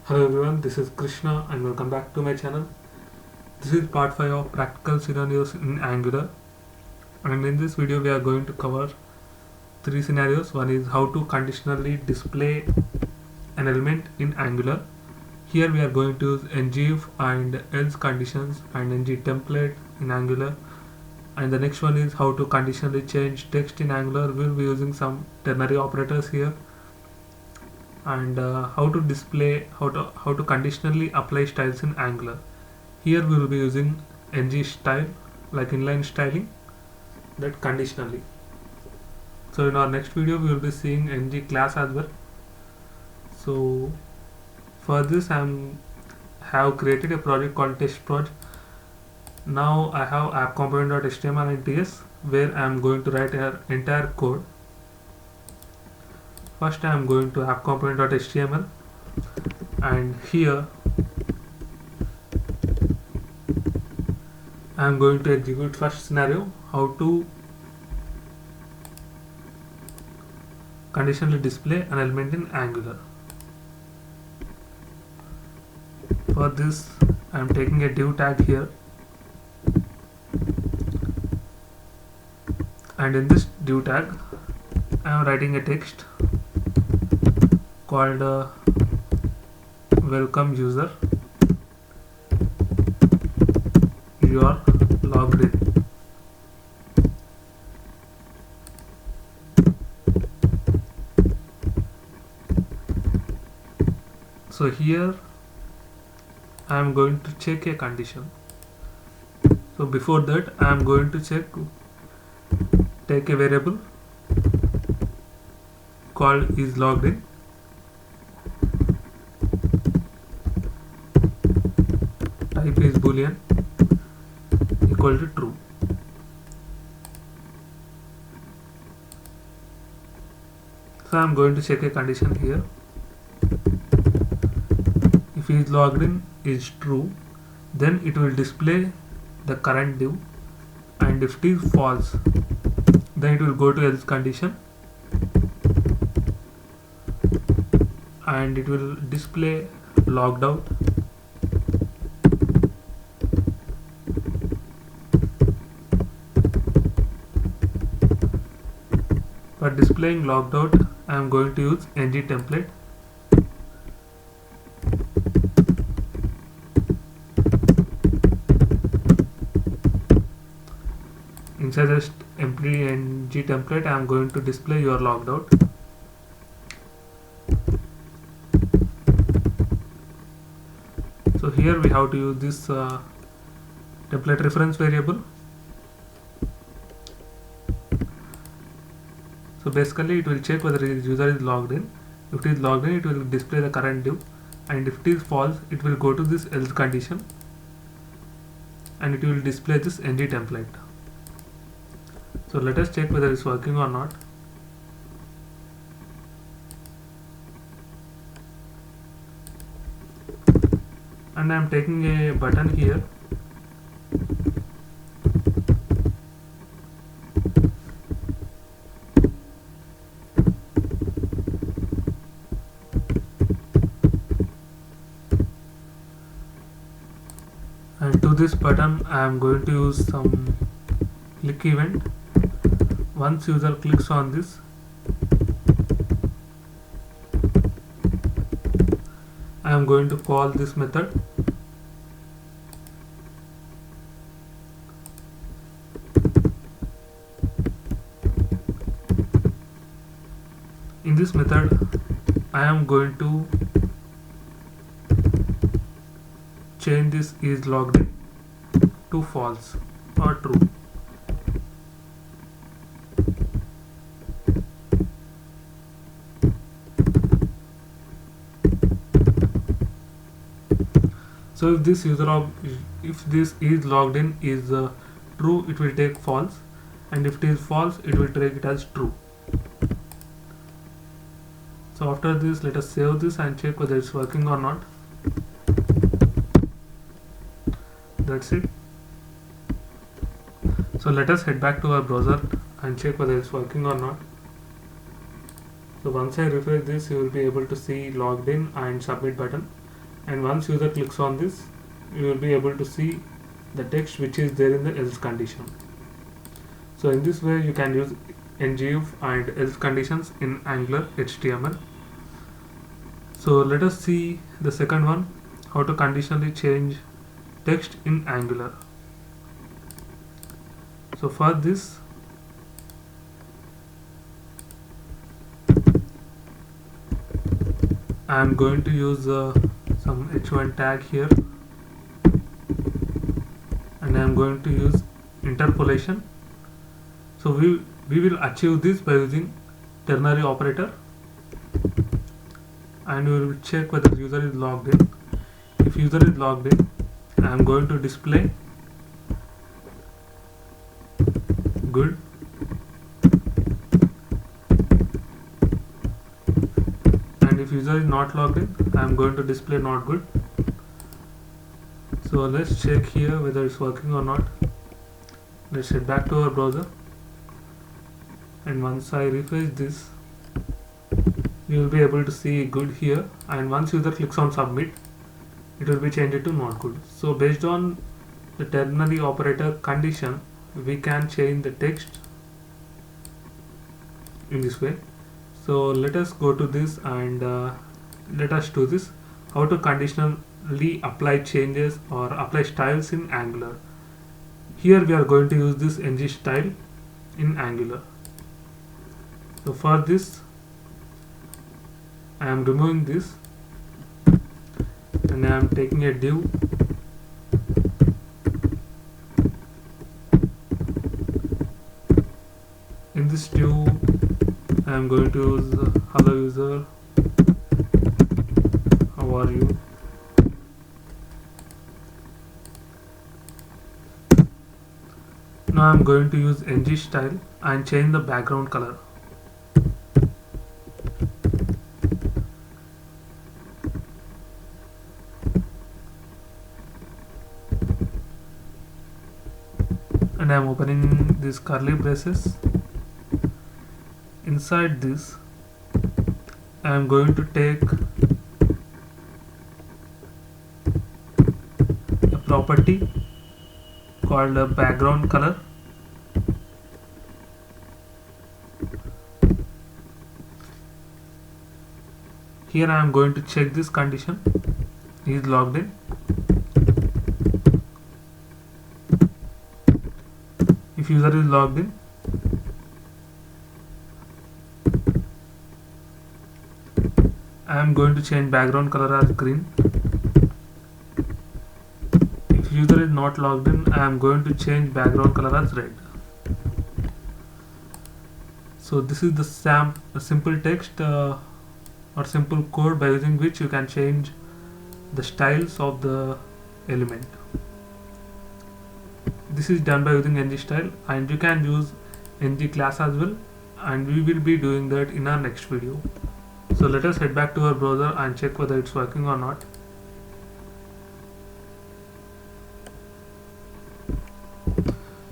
Hello everyone, this is Krishna and welcome back to my channel. This is part 5 of practical scenarios in Angular, and in this video we are going to cover 3 scenarios. One is how to conditionally display an element in Angular. Here we are going to use ngIf and else conditions and ng template in Angular. And the next one is how to conditionally change text in Angular. We'll be using some ternary operators here. And how to conditionally apply styles in Angular. Here we will be using ng style, like inline styling, that conditionally. So in our next video we will be seeing ng class as well. So for this I have created a project called test project. Now I have app component.html and ts where I am going to write an entire code. First I am going to app component.html, and here I am going to execute first scenario, how to conditionally display an element in Angular. For this I am taking a div tag here, and in this div tag I am writing a text called welcome user, you are logged in. So here I am going to check a condition. So before that I am going to take a variable called is logged in, type is boolean equal to true. So I am going to check a condition here. If is logged in is true, then it will display the current div, and if it is false, then it will go to else condition and it will display logged out. For displaying logged out I am going to use ng template. Inside this empty ng template I am going to display you are logged out. So here we have to use this template reference variable. So basically it will check whether the user is logged in. If it is logged in, it will display the current div, and if it is false, it will go to this else condition and it will display this ng template. So let us check whether it's working or not. And I am taking a button here. And to this button I am going to use some click event. Once user clicks on this, I am going to call this method. In this method I am going to change this is logged in to false or true. So if this is logged in is true, it will take false, and if it is false, it will take it as true. So after this, let us save this and check whether it's working or not. That's it. So let us head back to our browser and check whether it's working or not. So once I refresh this, you will be able to see logged in and submit button. and once user clicks on this, you will be able to see the text which is there in the else condition. So in this way you can use ngIf and else conditions in Angular HTML. So let us see the second one, how to conditionally change text in Angular. So for this, I am going to use some h1 tag here, and I am going to use interpolation. So we will achieve this by using ternary operator, and we will check whether user is logged in. If user is logged in, I am going to display good, and if user is not logged in, I am going to display not good. So let's check here whether it's working or not. Let's head back to our browser, and once I refresh this, you will be able to see good here, and once user clicks on submit, it will be changed to not good. So based on the ternary operator condition, we can change the text in this way. So let us go to this and let us do this, how to conditionally apply changes or apply styles in Angular. Here we are going to use this ng style in Angular. So for this, I am removing this, and I am taking a div, in this div I am going to use hello user, how are you. Now I am going to use ng style and change the background color. And I am opening these curly braces. Inside this, I am going to take a property called a background color. Here I am going to check this condition, he is logged in. If user is logged in, I am going to change background color as green. If user is not logged in, I am going to change background color as red. So this is the simple text or simple code by using which you can change the styles of the element. This is done by using ng style, and you can use ng class as well, and we will be doing that in our next video. So let us head back to our browser and check whether it's working or not.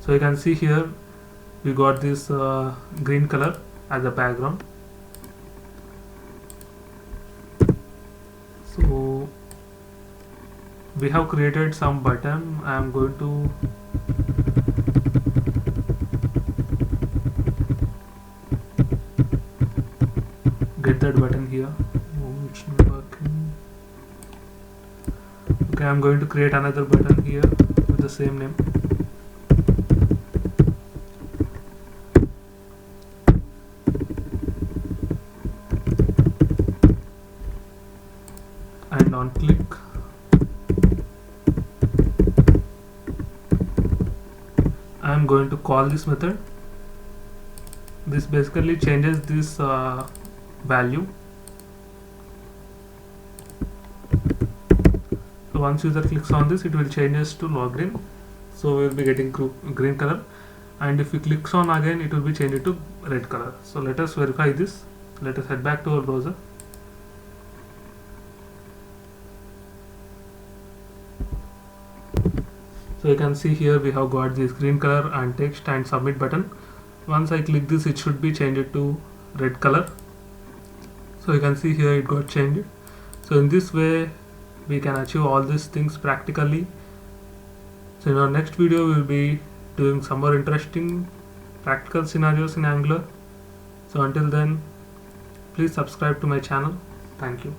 So you can see here we got this green color as a background. So we have created some button. I am going to get that button here. Oh, it's not working. Okay, I'm going to create another button here with the same name. And on click, I am going to call this method. This basically changes this value. So once user clicks on this, it will change us to logged in. So we will be getting green color, and if we clicks on again, it will be changed to red color. So let us verify this. Let us head back to our browser. So you can see here we have got this green color and text and submit button. Once I click this, it should be changed to red color. So you can see here it got changed. So in this way we can achieve all these things practically. So in our next video we will be doing some more interesting practical scenarios in Angular. So until then, please subscribe to my channel. Thank you.